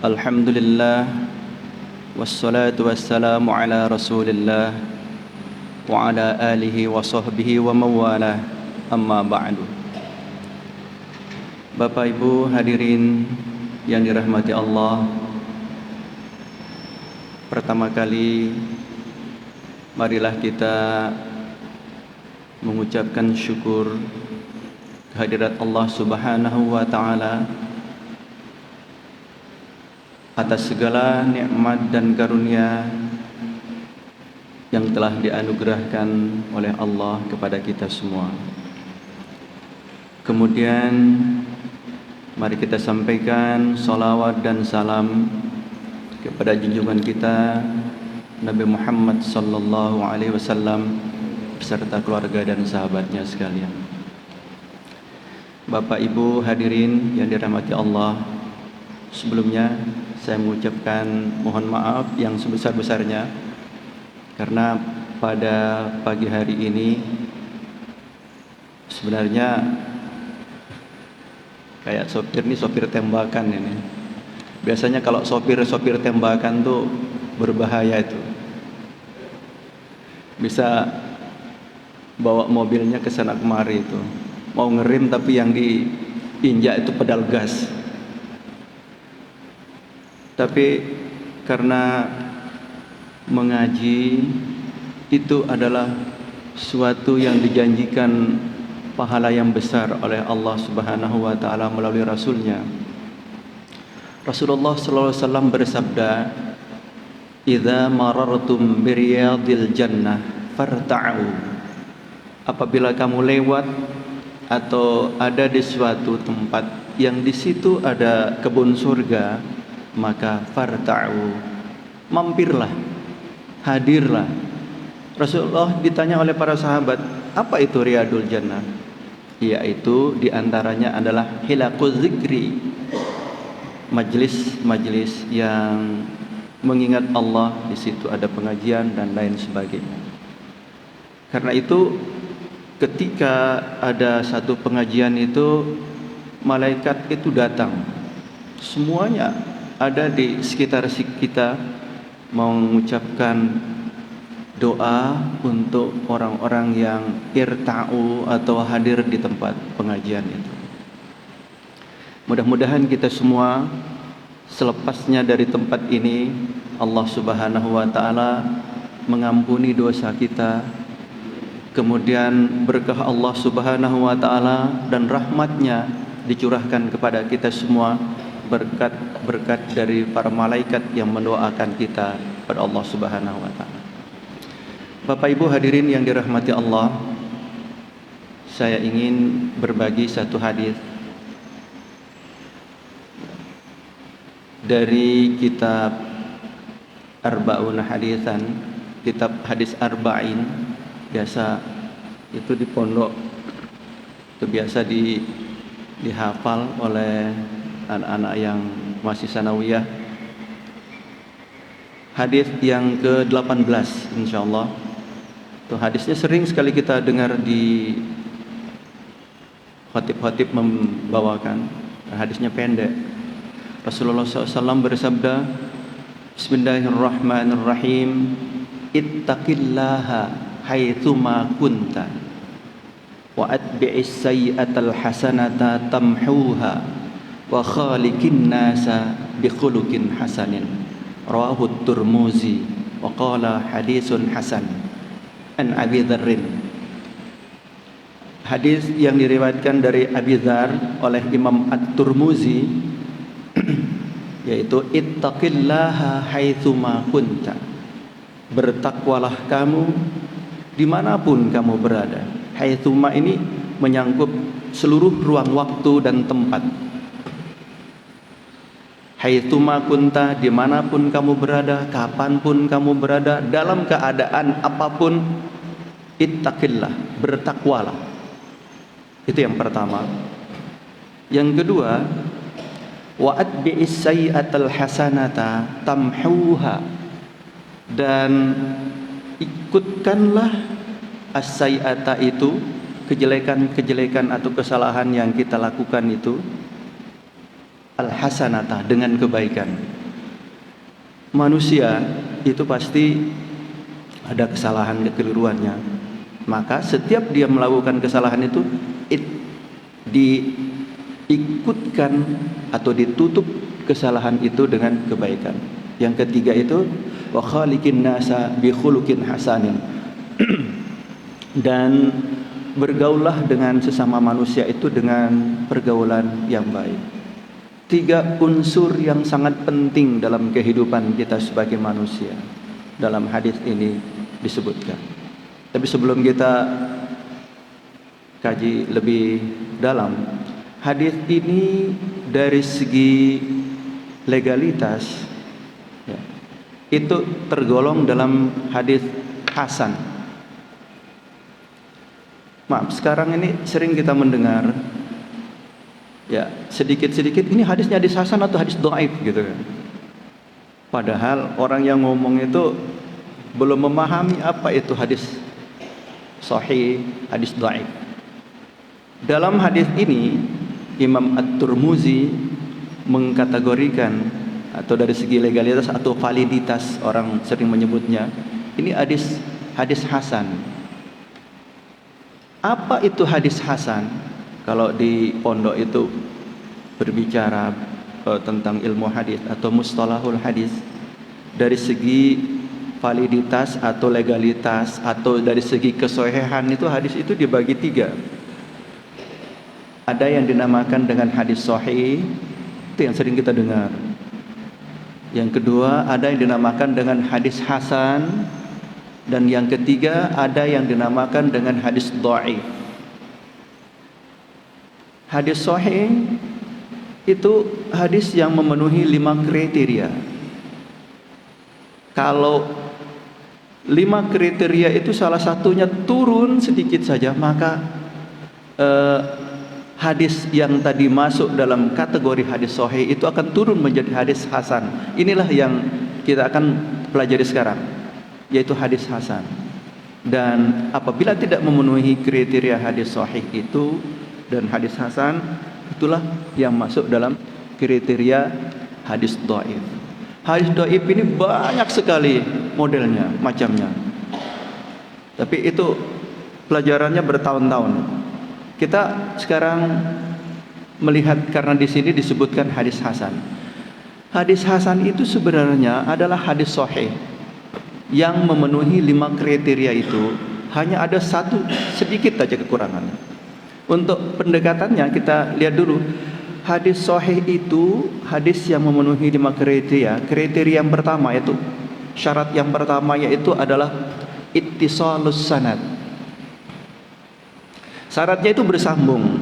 Alhamdulillah, wassalatu wassalamu ala rasulillah wa ala alihi wa sahbihi wa mawalah, amma ba'du. Bapak Ibu hadirin yang dirahmati Allah, pertama kali marilah kita mengucapkan syukur kehadirat Allah Subhanahu wa ta'ala atas segala nikmat dan karunia yang telah dianugerahkan oleh Allah kepada kita semua. Kemudian mari kita sampaikan salawat dan salam kepada junjungan kita Nabi Muhammad sallallahu alaihi wasallam beserta keluarga dan sahabatnya sekalian. Bapak Ibu hadirin yang dirahmati Allah, sebelumnya saya mengucapkan mohon maaf yang sebesar-besarnya karena pada pagi hari ini sebenarnya kayak sopir tembakan ini. Biasanya kalau sopir tembakan tuh berbahaya itu. Bisa bawa mobilnya ke sana kemari itu. Mau ngerem tapi yang diinjak itu pedal gas. Tapi karena mengaji itu adalah suatu yang dijanjikan pahala yang besar oleh Allah Subhanahu wa taala melalui rasulnya. Rasulullah sallallahu alaihi wasallam bersabda, "Idza marartum biriyadil jannah farta'u." Apabila kamu lewat atau ada di suatu tempat yang di situ ada kebun surga, maka farta'u, mampirlah, hadirlah. Rasulullah ditanya oleh para sahabat, apa itu riyadul jannah? Yaitu diantaranya adalah hilaquz zikri, majlis-majlis yang mengingat Allah, di situ ada pengajian dan lain sebagainya. Karena itu ketika ada satu pengajian itu, malaikat itu datang, semuanya ada di sekitar kita mengucapkan doa untuk orang-orang yang irta'u atau hadir di tempat pengajian itu. Mudah-mudahan kita semua selepasnya dari tempat ini Allah Subhanahu wa taala mengampuni dosa kita, kemudian berkah Allah Subhanahu wa taala dan rahmatnya dicurahkan kepada kita semua, berkat dari para malaikat yang mendoakan kita kepada Allah Subhanahu wa taala. Bapak Ibu hadirin yang dirahmati Allah, saya ingin berbagi satu hadis dari kitab Arba'un Hadisan, kitab hadis arba'in. Biasa itu di pondok itu biasa dihafal oleh anak-anak yang masih sanawiyah. Hadis yang ke-18 insyaallah. Itu hadisnya sering sekali kita dengar di khatib-khatib membawakan. Hadisnya pendek. Rasulullah SAW bersabda, Bismillahirrahmanirrahim, ittaqillaha haitsuma kunta wa atbi'is sayyi'atal hasanata tamhuha wa khaliqin nasa bikhuluqin hasanin. Rawahu Tirmizi wa qala hadisun hasan an Abi Dzarrin. Hadis yang diriwayatkan dari Abi Dzar oleh Imam At-Tirmizi yaitu ittaqillaha haitsuma kunta, bertakwalah kamu dimanapun kamu berada. Haitsuma ini menyangkut seluruh ruang waktu dan tempat. Haitsuma kunta, dimanapun kamu berada, kapanpun kamu berada, dalam keadaan apapun, ittaqillah, bertakwalah. Itu yang pertama. Yang kedua, wa atbi'is sayyi'atal hasanata tamhuha, dan ikutkanlah as-sayyi'ata itu kejelekan-kejelekan atau kesalahan yang kita lakukan itu al-hasanata, dengan kebaikan. Manusia itu pasti ada kesalahan, kekeliruannya. Maka setiap dia melakukan kesalahan itu diikutkan atau ditutup kesalahan itu dengan kebaikan. Yang ketiga itu wa khaliqin nasa bi khuluqin hasanin. Dan bergaullah dengan sesama manusia itu dengan pergaulan yang baik. 3 unsur yang sangat penting dalam kehidupan kita sebagai manusia dalam hadis ini disebutkan. Tapi sebelum kita kaji lebih dalam, hadis ini dari segi legalitas ya, itu tergolong dalam hadis hasan. Maaf, sekarang ini sering kita mendengar ya sedikit-sedikit ini hadisnya hadis hasan atau hadis dhaif gitu kan. Padahal orang yang ngomong itu belum memahami apa itu hadis sahih, hadis dhaif. Dalam hadis ini Imam At-Tirmizi mengkategorikan atau dari segi legalitas atau validitas orang sering menyebutnya ini hadis hasan. Apa itu hadis hasan? Kalau di pondok itu berbicara tentang ilmu hadis atau mustalahul hadis, dari segi validitas atau legalitas atau dari segi kesohihan itu hadis itu dibagi 3. Ada yang dinamakan dengan hadis sahih, itu yang sering kita dengar. Yang kedua ada yang dinamakan dengan hadis hasan, dan yang ketiga ada yang dinamakan dengan hadis dhaif. Hadis sahih itu hadis yang memenuhi 5 kriteria. Kalau 5 kriteria itu salah satunya turun sedikit saja, maka hadis yang tadi masuk dalam kategori hadis sahih itu akan turun menjadi hadis hasan. Inilah yang kita akan pelajari sekarang, yaitu hadis hasan. Dan apabila tidak memenuhi kriteria hadis sahih itu dan hadis hasan, itulah yang masuk dalam kriteria hadis dhaif. Hadis dhaif ini banyak sekali modelnya, macamnya. Tapi itu pelajarannya bertahun-tahun. Kita sekarang melihat karena di sini disebutkan hadis hasan. Hadis hasan itu sebenarnya adalah hadis sahih yang memenuhi 5 kriteria itu, hanya ada satu sedikit saja kekurangannya. Untuk pendekatannya kita lihat dulu. Hadis sahih itu hadis yang memenuhi 5 kriteria. Kriteria yang pertama yaitu syarat yang pertama yaitu adalah ittisalus sanad. Syaratnya itu bersambung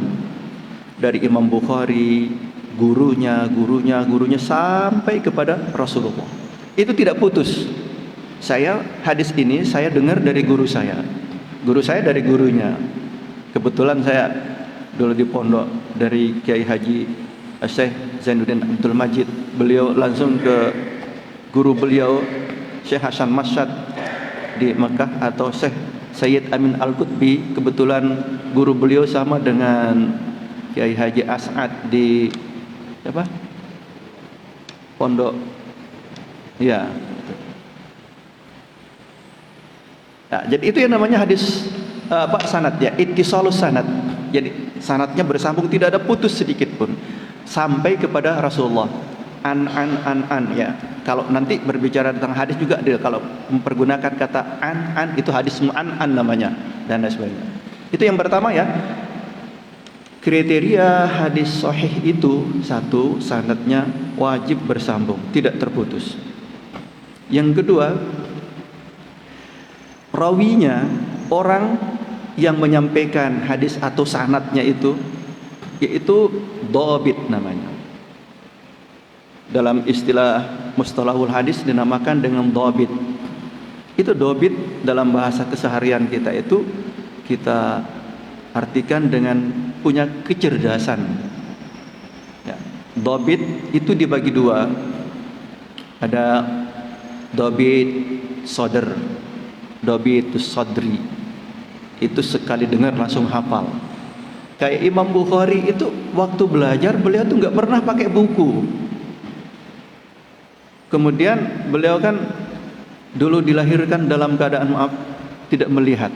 dari Imam Bukhari, gurunya sampai kepada Rasulullah. Itu tidak putus. Hadis ini saya dengar dari guru saya dari gurunya. Kebetulan saya dulu di pondok dari Kiai Haji Syekh Zainuddin Abdul Majid. Beliau langsung ke guru beliau Syekh Hasan Masyad di Mekah atau Syekh Sayyid Amin Al-Qutbi. Kebetulan guru beliau sama dengan Kiai Haji As'ad di pondok ya. Nah, jadi itu yang namanya hadis sanad ya, ittisalus sanad. Jadi sanadnya bersambung, tidak ada putus sedikit pun sampai kepada Rasulullah. An ya. Kalau nanti berbicara tentang hadis juga kalau mempergunakan kata an itu hadis mu'an namanya dan lain sebagainya. Itu yang pertama ya. Kriteria hadis sahih itu satu, sanadnya wajib bersambung, tidak terputus. Yang kedua, rawinya, orang yang menyampaikan hadis atau sanadnya itu yaitu dhabit namanya. Dalam istilah mustalahul hadis dinamakan dengan dhabit. Itu dhabit dalam bahasa keseharian kita itu kita artikan dengan punya kecerdasan. Ya, dhabit itu dibagi 2. Ada dhabit sadr, dhabit sadri. Itu sekali dengar langsung hafal. Kayak Imam Bukhari itu waktu belajar beliau tuh nggak pernah pakai buku. Kemudian beliau kan dulu dilahirkan dalam keadaan tidak melihat,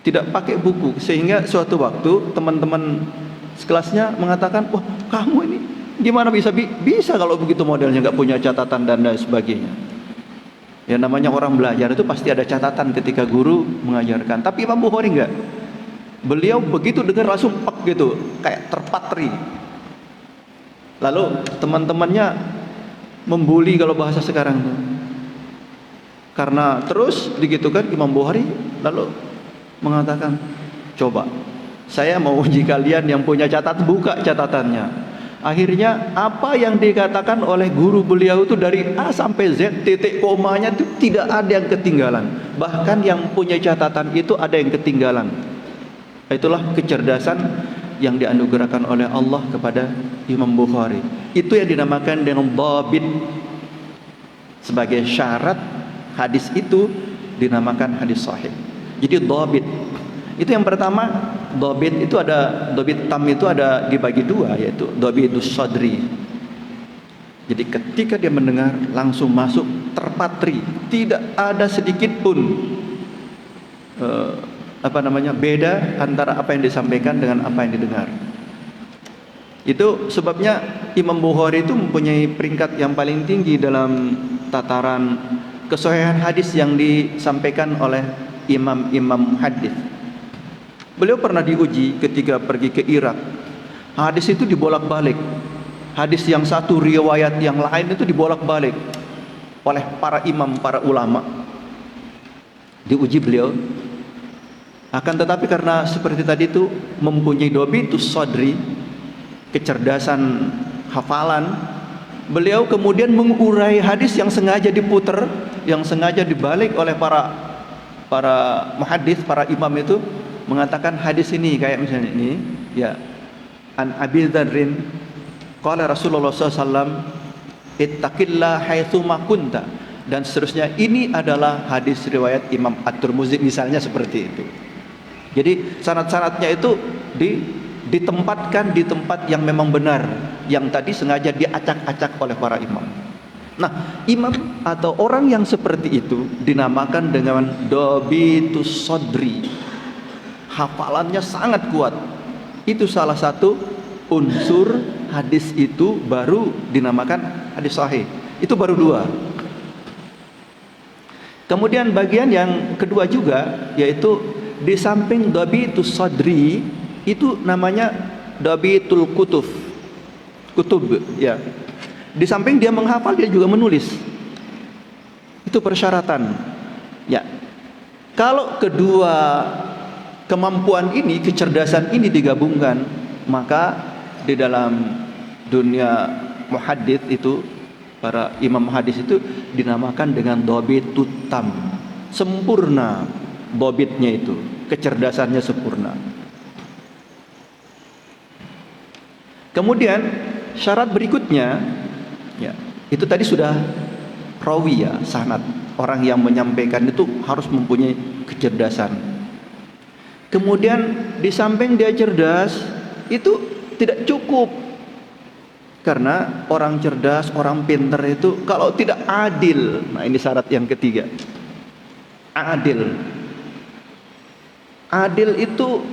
tidak pakai buku, sehingga suatu waktu teman-teman sekelasnya mengatakan, wah kamu ini gimana bisa kalau begitu modelnya, nggak punya catatan dan lain sebagainya. Ya namanya orang belajar itu pasti ada catatan ketika guru mengajarkan. Tapi Imam Bukhari enggak. Beliau begitu dengar langsung pak gitu, kayak terpatri. Lalu teman-temannya membuli kalau bahasa sekarang tuh. Karena terus digitukan Imam Bukhari lalu mengatakan, coba saya mau uji kalian yang punya catatan, buka catatannya. Akhirnya apa yang dikatakan oleh guru beliau itu dari A sampai Z, titik komanya itu tidak ada yang ketinggalan. Bahkan yang punya catatan itu ada yang ketinggalan. Itulah kecerdasan yang dianugerahkan oleh Allah kepada Imam Bukhari. Itu yang dinamakan dengan dhabit. Sebagai syarat hadis itu dinamakan hadis sahih. Jadi dhabit. Itu yang pertama, dhabit itu ada, dhabit tam itu ada dibagi dua, yaitu dhabitus sadri. Jadi ketika dia mendengar langsung masuk terpatri, tidak ada sedikit pun beda antara apa yang disampaikan dengan apa yang didengar. Itu sebabnya Imam Bukhari itu mempunyai peringkat yang paling tinggi dalam tataran kesahihan hadis yang disampaikan oleh imam-imam hadis. Beliau pernah diuji ketika pergi ke Irak. Hadis itu dibolak-balik. Hadis yang satu riwayat yang lain itu dibolak-balik oleh para imam, para ulama. Diuji beliau. Akan tetapi karena seperti tadi itu mempunyai dhabitus sadri, kecerdasan hafalan, beliau kemudian mengurai hadis yang sengaja diputer, yang sengaja dibalik oleh para muhaddits, para imam itu, mengatakan hadis ini kayak misalnya ini, ya, an Abi Dzarrin qala Rasulullah SAW ittaqillah haitsuma kunta, dan seterusnya. Ini adalah hadis riwayat Imam At-Tirmidzi misalnya, seperti itu. Jadi syarat-syaratnya itu ditempatkan di tempat yang memang benar, yang tadi sengaja diacak-acak oleh para imam. Nah, imam atau orang yang seperti itu dinamakan dengan dhabitus sadri. Hafalannya sangat kuat. Itu salah satu unsur hadis itu baru dinamakan hadis sahih. Itu baru dua. Kemudian bagian yang kedua juga, yaitu di samping dhabitus sadri itu namanya dhabitul kutub, ya. Di samping dia menghafal, dia juga menulis. Itu persyaratan. Ya. Kalau kedua kemampuan ini, kecerdasan ini digabungkan, maka di dalam dunia muhaddits itu, para imam hadis itu dinamakan dengan dhabitut tam. Sempurna dhabitnya itu, kecerdasannya sempurna. Kemudian syarat berikutnya, ya, itu tadi sudah rawi, ya, sanad. Orang yang menyampaikan itu harus mempunyai kecerdasan. Kemudian di samping dia cerdas, itu tidak cukup. Karena orang cerdas, orang pintar itu kalau tidak adil, nah ini syarat yang ketiga. Adil. Adil itu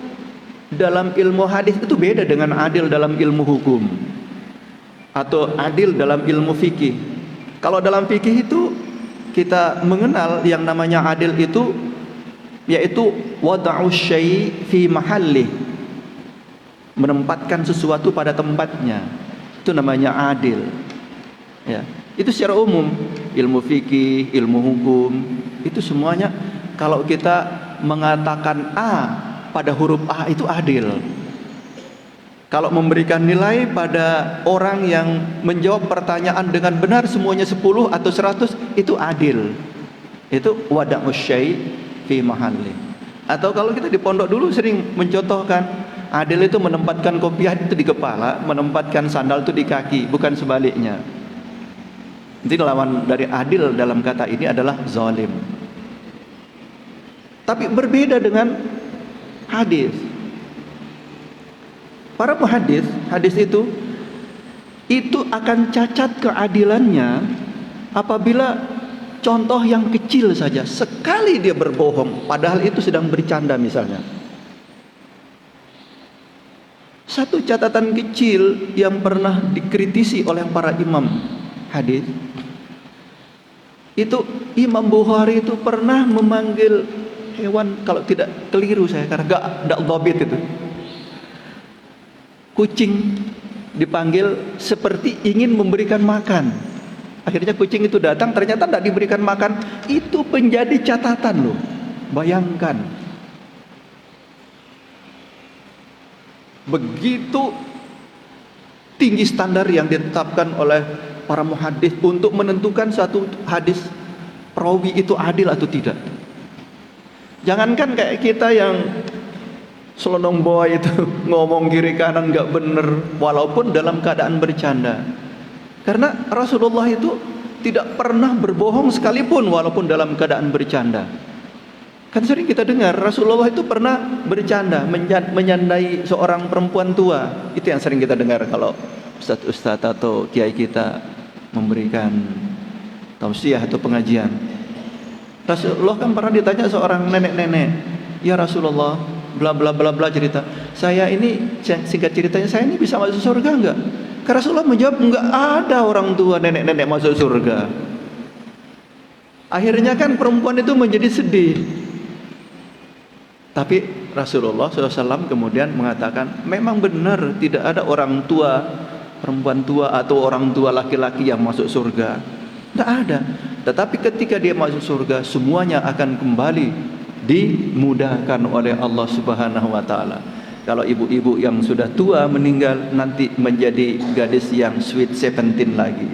dalam ilmu hadis itu beda dengan adil dalam ilmu hukum atau adil dalam ilmu fikih. Kalau dalam fikih itu kita mengenal yang namanya adil itu yaitu wada'u syai' fi mahallih, menempatkan sesuatu pada tempatnya. Itu namanya adil. Ya, itu secara umum ilmu fikih, ilmu hukum itu semuanya kalau kita mengatakan A pada huruf A itu adil. Kalau memberikan nilai pada orang yang menjawab pertanyaan dengan benar semuanya 10 atau 100 itu adil. Itu wada'u syai' fi mahalli. Atau kalau kita di pondok dulu sering mencontohkan, adil itu menempatkan kopiah itu di kepala, menempatkan sandal itu di kaki, bukan sebaliknya. Jadi lawan dari adil dalam kata ini adalah zalim. Tapi berbeda dengan hadis. Para muhadis, hadis itu akan cacat keadilannya apabila contoh yang kecil saja, sekali dia berbohong, padahal itu sedang bercanda misalnya. Satu catatan kecil yang pernah dikritisi oleh para imam hadis, itu Imam Bukhari itu pernah memanggil hewan, kalau tidak keliru saya karena enggak dhabit itu. Kucing dipanggil seperti ingin memberikan makan. Akhirnya kucing itu datang, ternyata tidak diberikan makan. Itu menjadi catatan loh. Bayangkan. Begitu tinggi standar yang ditetapkan oleh para muhadis untuk menentukan satu hadis perawi itu adil atau tidak. Jangankan kayak kita yang selonong boy itu ngomong kiri kanan nggak bener, walaupun dalam keadaan bercanda. Karena Rasulullah itu tidak pernah berbohong sekalipun walaupun dalam keadaan bercanda. Kan sering kita dengar Rasulullah itu pernah bercanda menyandai seorang perempuan tua. Itu yang sering kita dengar kalau ustaz-ustaz atau kiai kita memberikan tausiah atau pengajian. Rasulullah kan pernah ditanya seorang nenek-nenek, "Ya Rasulullah, bla bla bla bla cerita. Saya ini singkat ceritanya, saya ini bisa masuk surga enggak?" Karena Rasulullah menjawab, enggak ada orang tua nenek-nenek masuk surga. Akhirnya kan perempuan itu menjadi sedih. Tapi Rasulullah SAW kemudian mengatakan, memang benar tidak ada orang tua perempuan tua atau orang tua laki-laki yang masuk surga. Tidak ada. Tetapi ketika dia masuk surga, semuanya akan kembali dimudahkan oleh Allah Subhanahu wa taala. Kalau ibu-ibu yang sudah tua meninggal, nanti menjadi gadis yang sweet 17 lagi.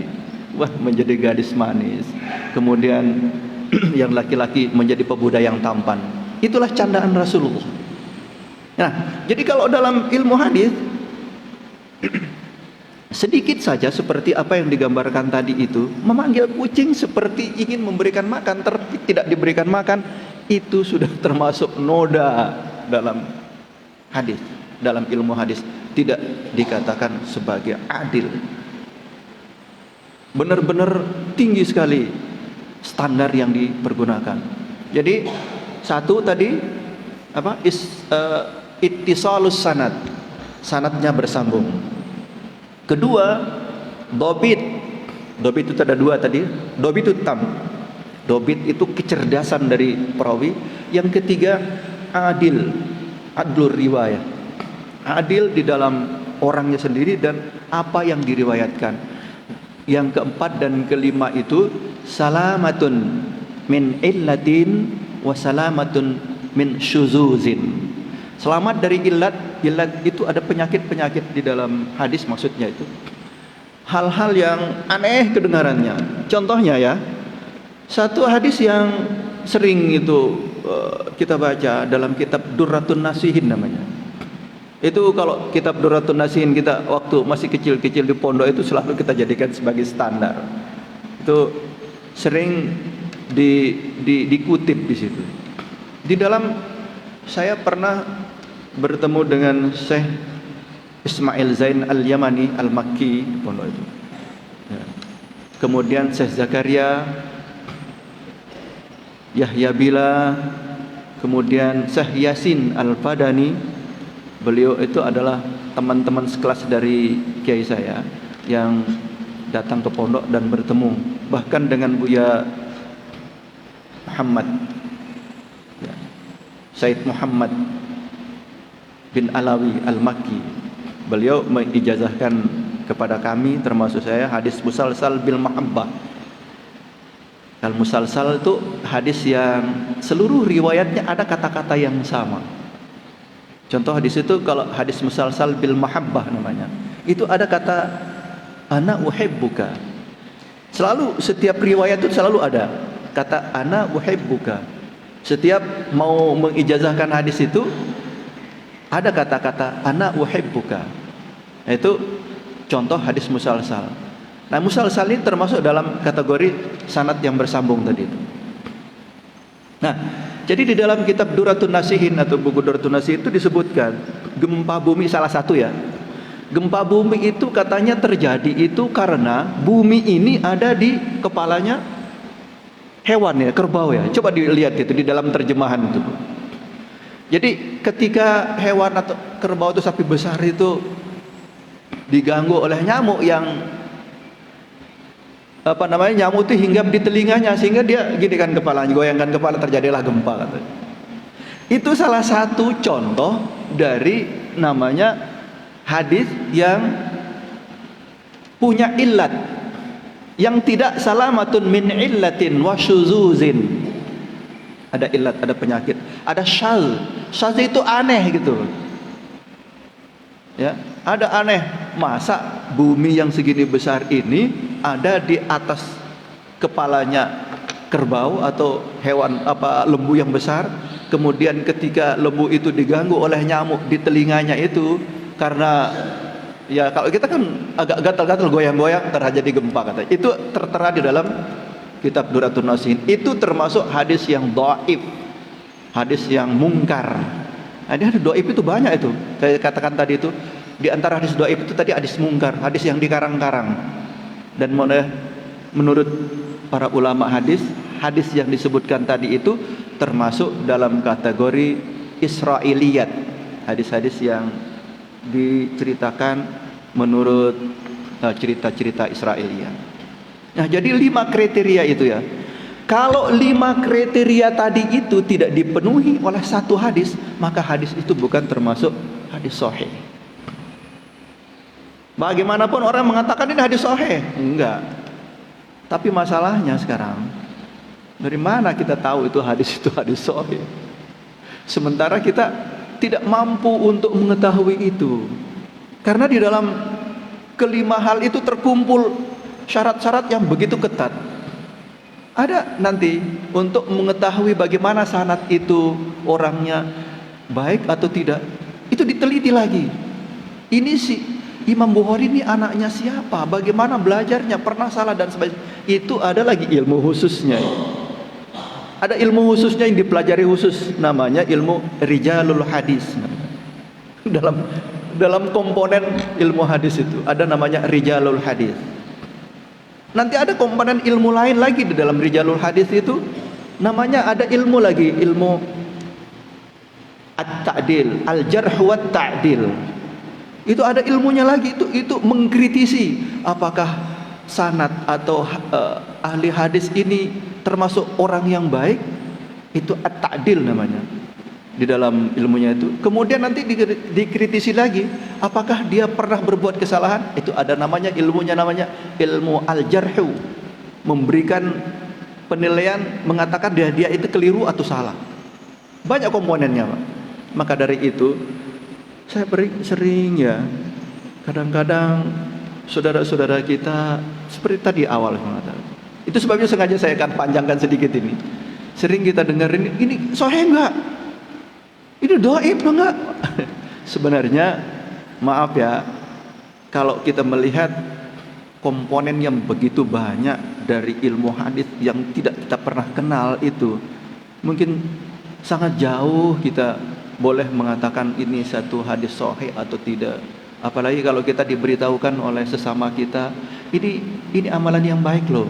Wah, menjadi gadis manis. Kemudian yang laki-laki menjadi pemuda yang tampan. Itulah candaan Rasulullah. Nah, jadi kalau dalam ilmu hadis sedikit saja seperti apa yang digambarkan tadi itu, memanggil kucing seperti ingin memberikan makan, tidak diberikan makan, itu sudah termasuk noda dalam hadis, dalam ilmu hadis, tidak dikatakan sebagai adil. Benar-benar tinggi sekali standar yang dipergunakan. Jadi satu tadi apa? Ittisalus sanad, sanadnya bersambung. Kedua, dobit itu ada dua tadi. Dobit itu tam. Dobit itu kecerdasan dari perawi. Yang ketiga, adil, adlur riwayah. Adil di dalam orangnya sendiri dan apa yang diriwayatkan. Yang keempat dan kelima itu salamatun min illatin wa salamatun min syuzuzin. Selamat dari illat itu ada penyakit-penyakit di dalam hadis, maksudnya itu hal-hal yang aneh kedengarannya. Contohnya ya, satu hadis yang sering itu kita baca dalam kitab Durratun Nasihin namanya. Itu kalau kitab Durratun Nasihin kita waktu masih kecil-kecil di pondok itu selalu kita jadikan sebagai standar. Itu sering dikutip di situ. Di dalam saya pernah bertemu dengan Syekh Ismail Zain Al-Yamani Al-Makki di pondok itu. Ya. Kemudian Syekh Zakaria Yahya Bila, kemudian Syekh Yasin Al-Fadani. Beliau itu adalah teman-teman sekelas dari kiai saya yang datang ke pondok dan bertemu bahkan dengan Buya Muhammad ya, Said Muhammad bin Alawi Al-Makki. Beliau mengijazahkan kepada kami termasuk saya hadis musalsal bil mahabbah. Al-musalsal itu hadis yang seluruh riwayatnya ada kata-kata yang sama. Contoh hadis itu kalau hadis musalsal bil mahabbah namanya. Itu ada kata ana uhibbuka. Selalu setiap riwayat itu selalu ada kata ana uhibbuka. Setiap mau mengijazahkan hadis itu ada kata-kata ana uhibbuka. Itu contoh hadis musalsal. Nah, musalsal ini termasuk dalam kategori sanad yang bersambung tadi itu. Nah, Jadi di dalam kitab Duratun Nasihin atau buku Duratun Nasihin itu disebutkan gempa bumi salah satu ya. Gempa bumi itu katanya terjadi itu karena bumi ini ada di kepalanya hewan ya, kerbau ya. Coba dilihat itu di dalam terjemahan itu. Jadi ketika hewan atau kerbau itu sapi besar itu diganggu oleh nyamuk yang nyamuk itu hinggap di telinganya sehingga dia gini kan kepalanya, goyangkan kepala, terjadilah gempa katanya. Itu salah satu contoh dari namanya hadis yang punya illat, yang tidak salamatun min illatin wa syuzuzin. Ada illat, ada penyakit, ada syaz. Syaz itu aneh gitu. Ya, ada aneh. Masa bumi yang segini besar ini ada di atas kepalanya kerbau atau hewan lembu yang besar, kemudian ketika lembu itu diganggu oleh nyamuk di telinganya itu karena ya kalau kita kan agak gatal-gatal goyang-goyang terjadi gempa katanya. Itu tertera di dalam kitab Duratun Nasihin. Itu termasuk hadis yang dhaif, hadis yang mungkar. Nah, hadis dhaif itu banyak itu. Saya katakan tadi itu di antara hadis dhaif itu tadi hadis mungkar, hadis yang dikarang-karang. Dan menurut para ulama hadis, hadis yang disebutkan tadi itu termasuk dalam kategori Israiliyat, hadis-hadis yang diceritakan menurut cerita-cerita Israiliyat. Nah, jadi 5 kriteria itu ya. Kalau 5 kriteria tadi itu tidak dipenuhi oleh satu hadis, maka hadis itu bukan termasuk hadis sahih. Bagaimanapun orang mengatakan ini hadis sahih, enggak. Tapi masalahnya sekarang, dari mana kita tahu itu hadis sahih? Sementara kita tidak mampu untuk mengetahui itu. Karena di dalam kelima hal itu terkumpul syarat-syarat yang begitu ketat. Ada nanti untuk mengetahui bagaimana sanad itu orangnya baik atau tidak, itu diteliti lagi. Ini si Imam Bukhari ini anaknya siapa, bagaimana belajarnya, pernah salah dan sebagainya. Itu ada lagi ilmu khususnya. Ada ilmu khususnya yang dipelajari khusus, namanya ilmu rijalul hadis. Dalam komponen ilmu hadis itu ada namanya rijalul hadis. Nanti ada komponen ilmu lain lagi di dalam rijalul hadis itu, namanya ada ilmu lagi, ilmu at-ta'dil, al-jarh wa ta'dil. Itu ada ilmunya lagi, itu mengkritisi apakah sanad atau ahli hadis ini termasuk orang yang baik. Itu at-ta'dil namanya di dalam ilmunya itu. Kemudian nanti dikritisi lagi apakah dia pernah berbuat kesalahan. Itu ada namanya ilmunya, namanya ilmu al-jarhu, memberikan penilaian, mengatakan dia itu keliru atau salah. Banyak komponennya, Pak. Maka dari itu saya sering ya, kadang-kadang saudara-saudara kita seperti tadi awal mengatakan. Itu sebabnya sengaja saya akan panjangkan sedikit ini. Sering kita dengar ini sahih enggak? Ini dhaif enggak? Sebenarnya maaf ya, kalau kita melihat komponen yang begitu banyak dari ilmu hadis yang tidak kita pernah kenal itu, mungkin sangat jauh kita boleh mengatakan ini satu hadis sahih atau tidak. Apalagi kalau kita diberitahukan oleh sesama kita, ini amalan yang baik loh.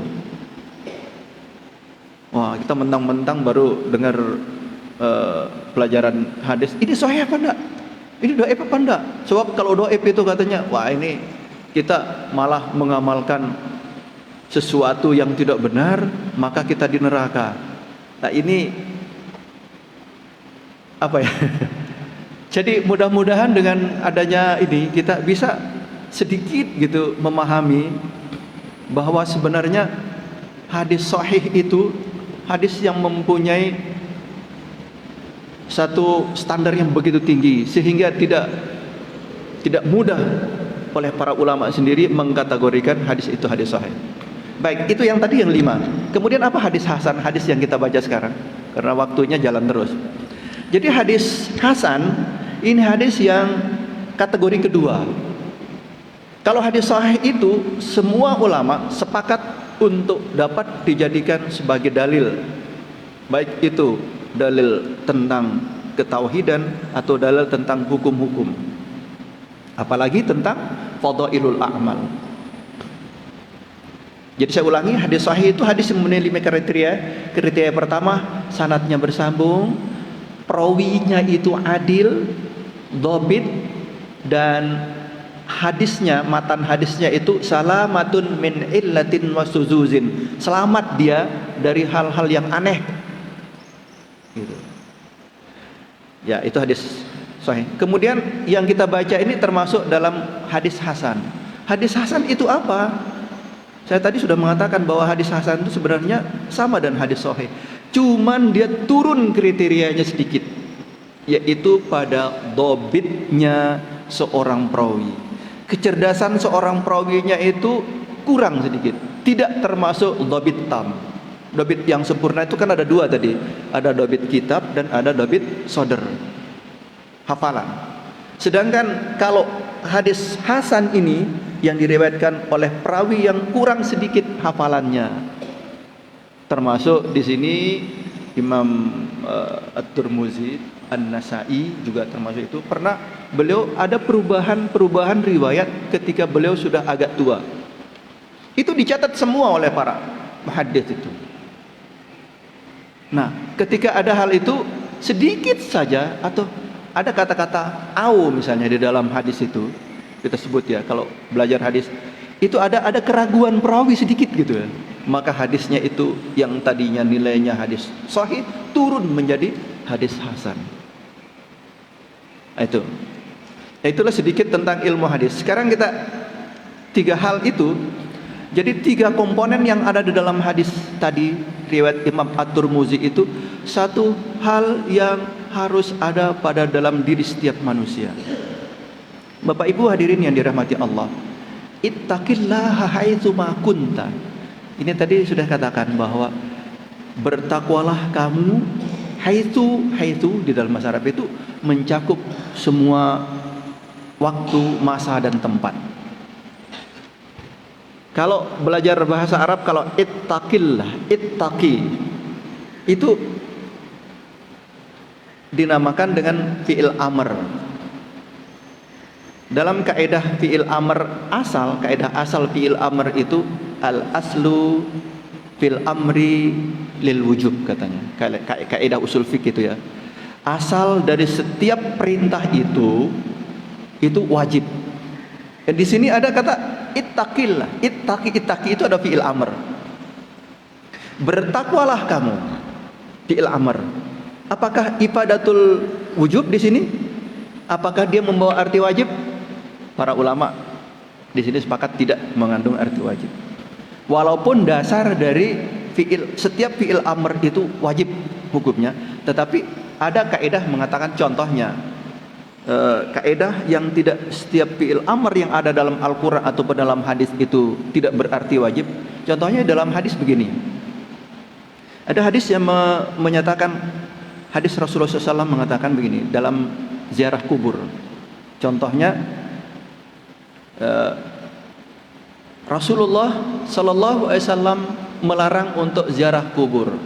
Wah, kita mentang-mentang baru dengar pelajaran hadis, ini sahih apa enggak? Ini dhaif apa enggak? Sebab kalau dhaif itu katanya, wah ini kita malah mengamalkan sesuatu yang tidak benar, maka kita di neraka. Nah, ini apa ya? Jadi mudah-mudahan dengan adanya ini kita bisa sedikit gitu memahami bahwa sebenarnya hadis sahih itu hadis yang mempunyai satu standar yang begitu tinggi sehingga tidak mudah oleh para ulama sendiri mengkategorikan hadis itu hadis sahih. Baik, itu yang tadi yang 5. Kemudian apa hadis hasan, hadis yang kita baca sekarang? Karena waktunya jalan terus. Jadi hadis hasan ini hadis yang kategori kedua. Kalau hadis sahih itu semua ulama sepakat untuk dapat dijadikan sebagai dalil, baik itu dalil tentang ketauhidan atau dalil tentang hukum-hukum, apalagi tentang fadhailul a'mal. Jadi saya ulangi, hadis sahih itu hadis yang memenuhi 5 kriteria. Kriteria pertama, sanadnya bersambung, perawinya itu adil, dhabit, dan hadisnya, matan hadisnya itu salamatun min illatin wa suzuzin, selamat dia dari hal-hal yang aneh gitu. Ya, itu hadis sahih. Kemudian yang kita baca ini termasuk dalam hadis hasan. Hadis hasan itu apa? Saya tadi sudah mengatakan bahwa hadis hasan itu sebenarnya sama dengan hadis sahih, cuman dia turun kriterianya sedikit, yaitu pada dhabitnya seorang perawi. Kecerdasan seorang perawinya itu kurang sedikit, tidak termasuk dhabit tam. Dhabit yang sempurna itu kan ada dua tadi, ada dhabit kitab dan ada dhabit sodr, hafalan. Sedangkan kalau hadis hasan ini yang diriwayatkan oleh perawi yang kurang sedikit hafalannya, termasuk di sini Imam At-Tirmidzi, An-Nasa'i juga termasuk itu. Pernah beliau ada perubahan riwayat ketika beliau sudah agak tua. Itu dicatat semua oleh para muhaddits itu. Nah, ketika ada hal itu sedikit saja atau ada kata-kata au misalnya di dalam hadis itu, kita sebut ya, kalau belajar hadis itu ada keraguan perawi sedikit gitu ya, maka hadisnya itu yang tadinya nilainya hadis sahih turun menjadi hadis hasan. Itu. Itulah sedikit tentang ilmu hadis. Sekarang kita 3 hal itu. Jadi 3 komponen yang ada di dalam hadis tadi riwayat Imam At-Tirmidzi itu satu hal yang harus ada pada dalam diri setiap manusia. Bapak Ibu hadirin yang dirahmati Allah, ittaqillaha haitsu ma kunta. Ini tadi sudah katakan bahwa bertakwalah kamu, haitsu di dalam bahasa Arab itu mencakup semua waktu, masa dan tempat. Kalau belajar bahasa Arab, kalau ittaqi itu dinamakan dengan fi'il amr. Dalam kaidah fi'il amr asal, kaidah asal fi'il amr itu al aslu fil amri lil wujub katanya. Kaidah usul fikih itu ya. Asal dari setiap perintah itu wajib. Dan di sini ada kata ittaqillah. Ittaqi itu ada fi'il amr. Bertakwalah kamu, fi'il amr. Apakah ifadatul wujub di sini? Apakah dia membawa arti wajib? Para ulama di sini sepakat tidak mengandung arti wajib. Walaupun dasar dari setiap fi'il amr itu wajib hukumnya, tetapi ada kaidah mengatakan, contohnya kaidah yang tidak setiap fi'il amr yang ada dalam Al-Quran atau dalam hadis itu tidak berarti wajib. Contohnya dalam hadis begini, ada hadis yang menyatakan, hadis Rasulullah SAW mengatakan begini dalam ziarah kubur. Contohnya Rasulullah SAW melarang untuk ziarah kubur.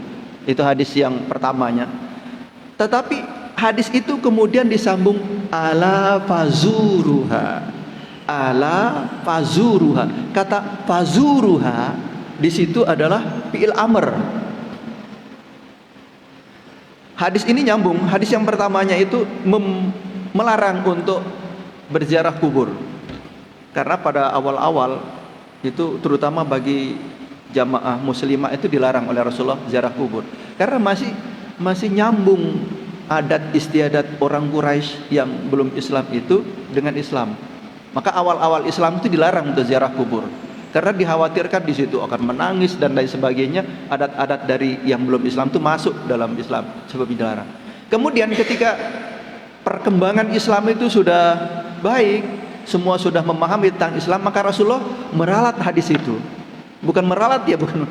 Itu hadis yang pertamanya. Tetapi hadis itu kemudian disambung ala fazuruha. Kata fazuruha di situ adalah fi'il amr. Hadis ini nyambung. Hadis yang pertamanya itu melarang untuk berziarah kubur. Karena pada awal-awal itu terutama bagi jamaah muslimah itu dilarang oleh Rasulullah ziarah kubur. Karena masih nyambung adat istiadat orang Quraisy yang belum Islam itu dengan Islam. Maka awal-awal Islam itu dilarang untuk ziarah kubur. Karena dikhawatirkan di situ akan menangis dan lain sebagainya. Adat-adat dari yang belum Islam itu masuk dalam Islam, sebab dilarang. Kemudian ketika perkembangan Islam itu sudah baik, semua sudah memahami tentang Islam, maka Rasulullah meralat hadis itu. Bukan meralat ya, bukan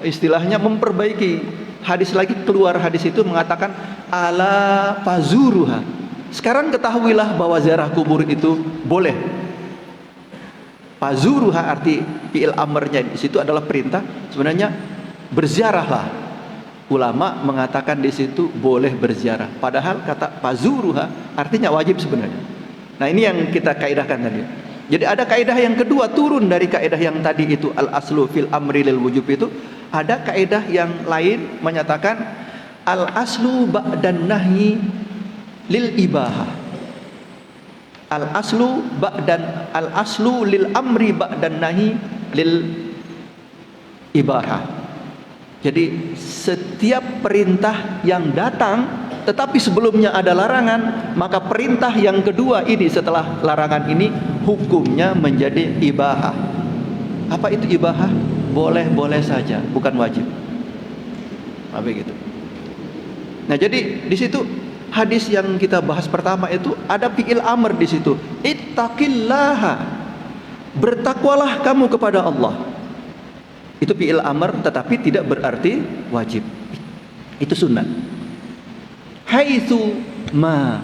istilahnya, memperbaiki hadis lagi, keluar hadis itu mengatakan ala fazuruha. Sekarang ketahuilah bahwa ziarah kubur itu boleh. Fazuruha arti fi'il amrnya di situ adalah perintah. Sebenarnya berziarahlah. ulama mengatakan di situ boleh berziarah. Padahal kata fazuruha artinya wajib sebenarnya. Nah, ini yang kita kaidahkan tadi. Jadi ada kaidah yang kedua turun dari kaidah yang tadi itu al aslu fil amri lil wujub itu, ada kaidah yang lain menyatakan al aslu ba'dan nahyi lil ibahah. Al aslu lil amri ba'dan nahyi lil ibahah. Jadi setiap perintah yang datang tetapi sebelumnya ada larangan, maka perintah yang kedua ini setelah larangan ini hukumnya menjadi ibahah. Apa itu ibahah? Boleh-boleh saja, bukan wajib. Apa gitu? Nah, jadi di situ hadis yang kita bahas pertama itu ada fi'il amr di situ. Ittaqillaha. Bertakwalah kamu kepada Allah. Itu fi'il amr tetapi tidak berarti wajib. Itu sunnah. Haitsu ma.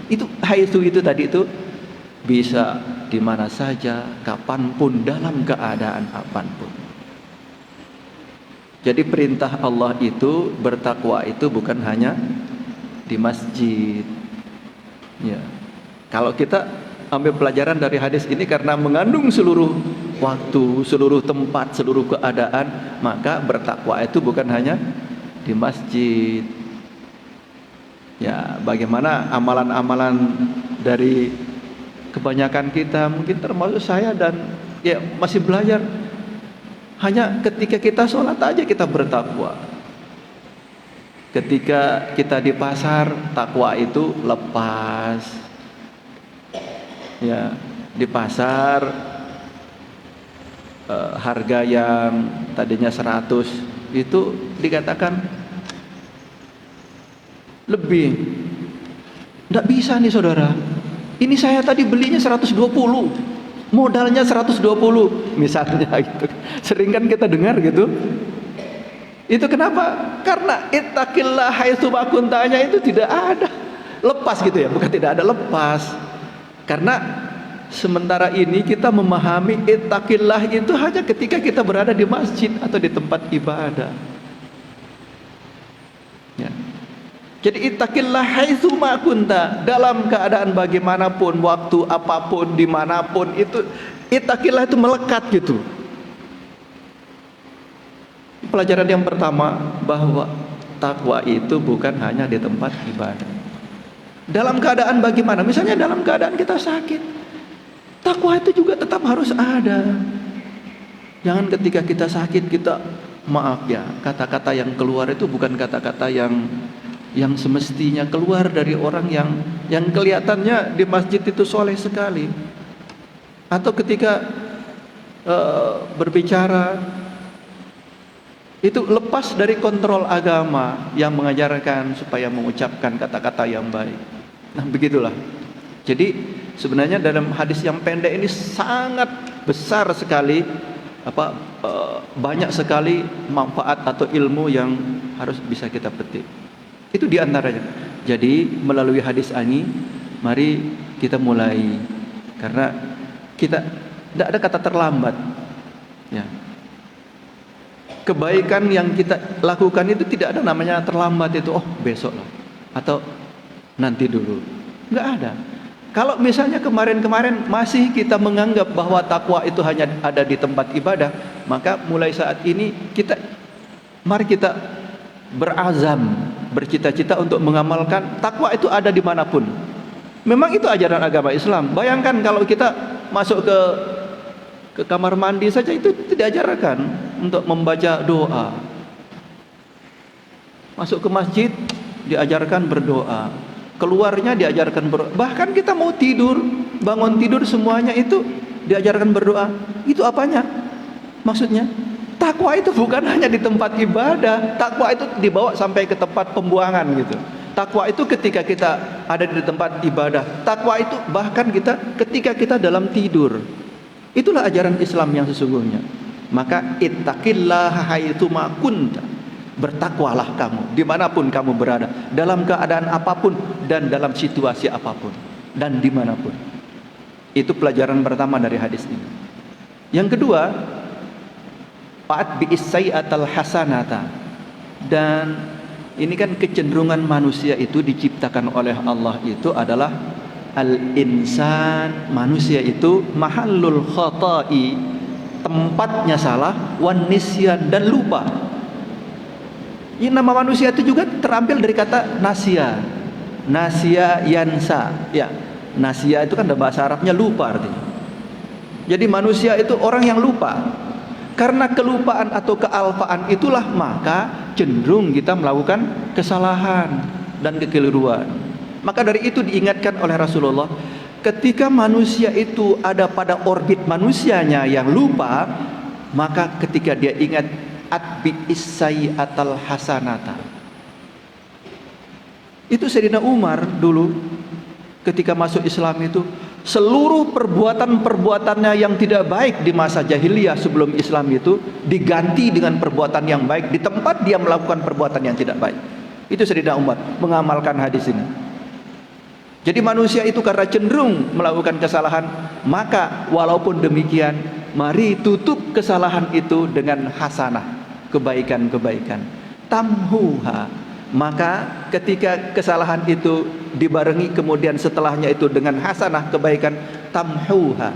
Itu haitsu itu tadi itu bisa di mana saja, kapanpun, dalam keadaan apapun. Jadi perintah Allah itu bertakwa itu bukan hanya di masjid. Ya. Kalau kita ambil pelajaran dari hadis ini karena mengandung seluruh waktu, seluruh tempat, seluruh keadaan, maka bertakwa itu bukan hanya di masjid. Ya, bagaimana amalan-amalan dari kebanyakan kita, mungkin termasuk saya dan ya masih belajar, hanya ketika kita sholat aja kita bertakwa. Ketika kita di pasar, takwa itu lepas. Ya, di pasar harga yang tadinya 100 itu dikatakan lebih. Nggak bisa nih saudara, ini saya tadi belinya 120, modalnya 120 misalnya gitu. Sering kan kita dengar gitu. Itu kenapa? Karena ittaqillah haitsu ma kuntanya itu tidak ada lepas gitu ya, bukan tidak ada lepas. Karena sementara ini kita memahami ittaqillah itu hanya ketika kita berada di masjid atau di tempat ibadah. Ya. Jadi ittaqillah haitsu ma kunta, dalam keadaan bagaimanapun, waktu apapun, dimanapun, itu ittaqillah itu melekat gitu. Pelajaran yang pertama bahwa takwa itu bukan hanya di tempat ibadah. Dalam keadaan bagaimana? Misalnya dalam keadaan kita sakit, takwa itu juga tetap harus ada. Jangan ketika kita sakit kita, maaf ya, kata-kata yang keluar itu bukan kata-kata yang semestinya keluar dari orang yang kelihatannya di masjid itu soleh sekali. Atau ketika berbicara itu lepas dari kontrol agama yang mengajarkan supaya mengucapkan kata-kata yang baik. Nah, begitulah. Jadi sebenarnya dalam hadis yang pendek ini sangat besar sekali banyak sekali manfaat atau ilmu yang harus bisa kita petik. Itu diantaranya. Jadi melalui hadis ini, mari kita mulai, karena kita tidak ada kata terlambat. Ya. Kebaikan yang kita lakukan itu tidak ada namanya terlambat itu. Oh, besok lah, atau nanti dulu. Nggak ada. Kalau misalnya kemarin-kemarin masih kita menganggap bahwa takwa itu hanya ada di tempat ibadah, maka mulai saat ini mari kita berazam, bercita-cita untuk mengamalkan takwa itu ada dimanapun. Memang itu ajaran agama Islam. Bayangkan kalau kita masuk ke kamar mandi saja itu tidak diajarkan untuk membaca doa. Masuk ke masjid diajarkan berdoa. Keluarnya diajarkan berdoa. Bahkan kita mau tidur, bangun tidur semuanya itu diajarkan berdoa. Itu apanya? Maksudnya takwa itu bukan hanya di tempat ibadah. Takwa itu dibawa sampai ke tempat pembuangan gitu. Takwa itu ketika kita ada di tempat ibadah. Takwa itu bahkan ketika kita dalam tidur. Itulah ajaran Islam yang sesungguhnya. Maka ittaqillaha haitsu ma kunta. Bertakwalah kamu dimanapun kamu berada, dalam keadaan apapun dan dalam situasi apapun dan dimanapun. Itu pelajaran pertama dari hadis ini. Yang kedua, Fa'at bi'is sayyi'atal hasanata. Dan ini kan kecenderungan manusia itu diciptakan oleh Allah itu adalah al-insan, manusia itu mahallul khata'i, tempatnya salah, wan nisyan, dan lupa. Ini nama manusia itu juga terambil dari kata nasya. Nasya yansa. Ya, nasya itu kan dalam bahasa Arabnya lupa artinya. Jadi manusia itu orang yang lupa. Karena kelupaan atau kealpaan itulah maka cenderung kita melakukan kesalahan dan kekeliruan. Maka dari itu diingatkan oleh Rasulullah, ketika manusia itu ada pada orbit manusianya yang lupa, maka ketika dia ingat atbi'is sayyi'atal hasanata. Itu Sayyidina Umar dulu ketika masuk Islam itu, seluruh perbuatan-perbuatannya yang tidak baik di masa jahiliyah sebelum Islam itu diganti dengan perbuatan yang baik di tempat dia melakukan perbuatan yang tidak baik. Itu Sayyidina Umar mengamalkan hadis ini. Jadi manusia itu karena cenderung melakukan kesalahan, maka walaupun demikian, mari tutup kesalahan itu dengan hasanah, kebaikan-kebaikan. Tamhuha. Maka ketika kesalahan itu dibarengi kemudian setelahnya itu dengan hasanah, kebaikan, tamhuha,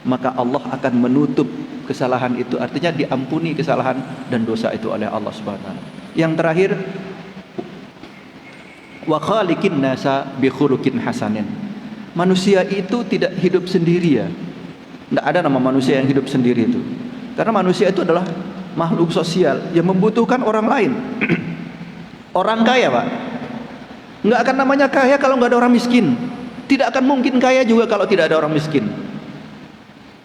maka Allah akan menutup kesalahan itu, artinya diampuni kesalahan dan dosa itu oleh Allah Subhanahu wa taala. Yang terakhir, wa khaliqin nasa bi khuluqin hasanin. Manusia itu tidak hidup sendiri ya. Tidak ada nama manusia yang hidup sendiri itu. Karena manusia itu adalah makhluk sosial yang membutuhkan orang lain. Orang kaya, Pak, nggak akan namanya kaya kalau nggak ada orang miskin. Tidak akan mungkin kaya juga kalau tidak ada orang miskin.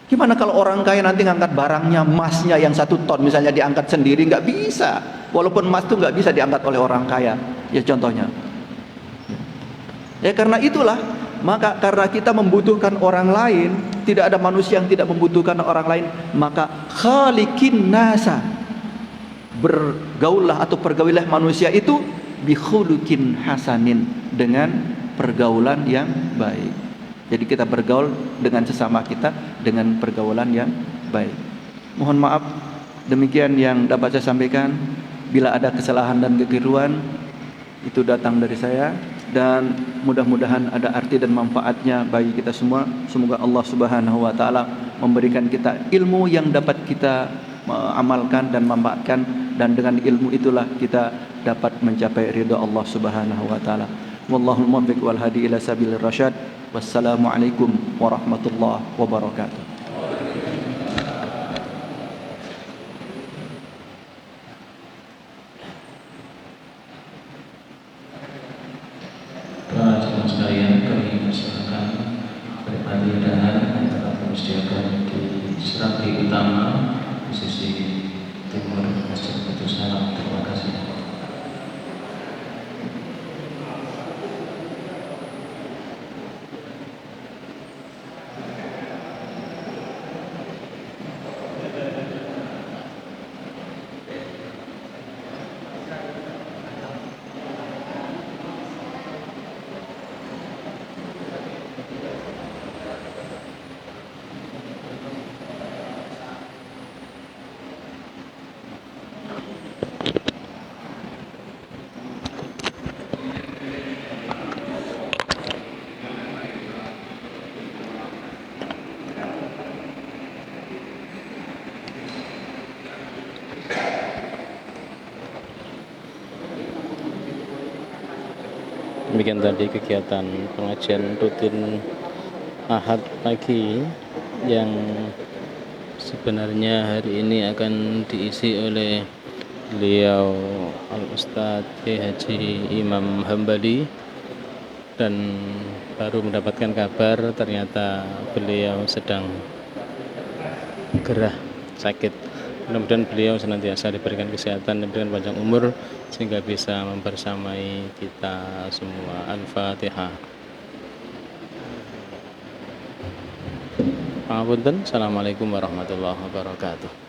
Gimana kalau orang kaya nanti ngangkat barangnya, emasnya yang 1 ton misalnya diangkat sendiri? Nggak bisa. Walaupun emas itu nggak bisa diangkat oleh orang kaya. Ya contohnya. Ya karena itulah, maka karena kita membutuhkan orang lain, tidak ada manusia yang tidak membutuhkan orang lain, maka khaliqin nasa, bergaullah atau pergaulilah manusia itu bi khuluqin hasanin, dengan pergaulan yang baik. Jadi kita bergaul dengan sesama kita dengan pergaulan yang baik. Mohon maaf, demikian yang dapat saya sampaikan. Bila ada kesalahan dan kekeliruan, itu datang dari saya, dan mudah-mudahan ada arti dan manfaatnya bagi kita semua. Semoga Allah Subhanahu wa taala memberikan kita ilmu yang dapat kita amalkan dan memanfaatkan, dan dengan ilmu itulah kita dapat mencapai ridha Allah Subhanahu wa taala. Wallahul muwaffiq wal hadi ila sabilir rasyad. Wassalamualaikum warahmatullahi wabarakatuh. Para jemaah sekalian, kami persilakan berpati dan antara persediaan di Serambi Utama di sisi timur Masjid Batu Salam. Terima kasih. Demikian tadi kegiatan pengajian rutin Ahad pagi yang sebenarnya hari ini akan diisi oleh beliau Al-Ustadz Haji Imam Hambali, dan baru mendapatkan kabar ternyata beliau sedang gerah sakit. Mudah-mudahan beliau senantiasa diberikan kesehatan, diberikan panjang umur sehingga bisa membersamai kita semua. Al-Fatihah. Assalamualaikum warahmatullahi wabarakatuh.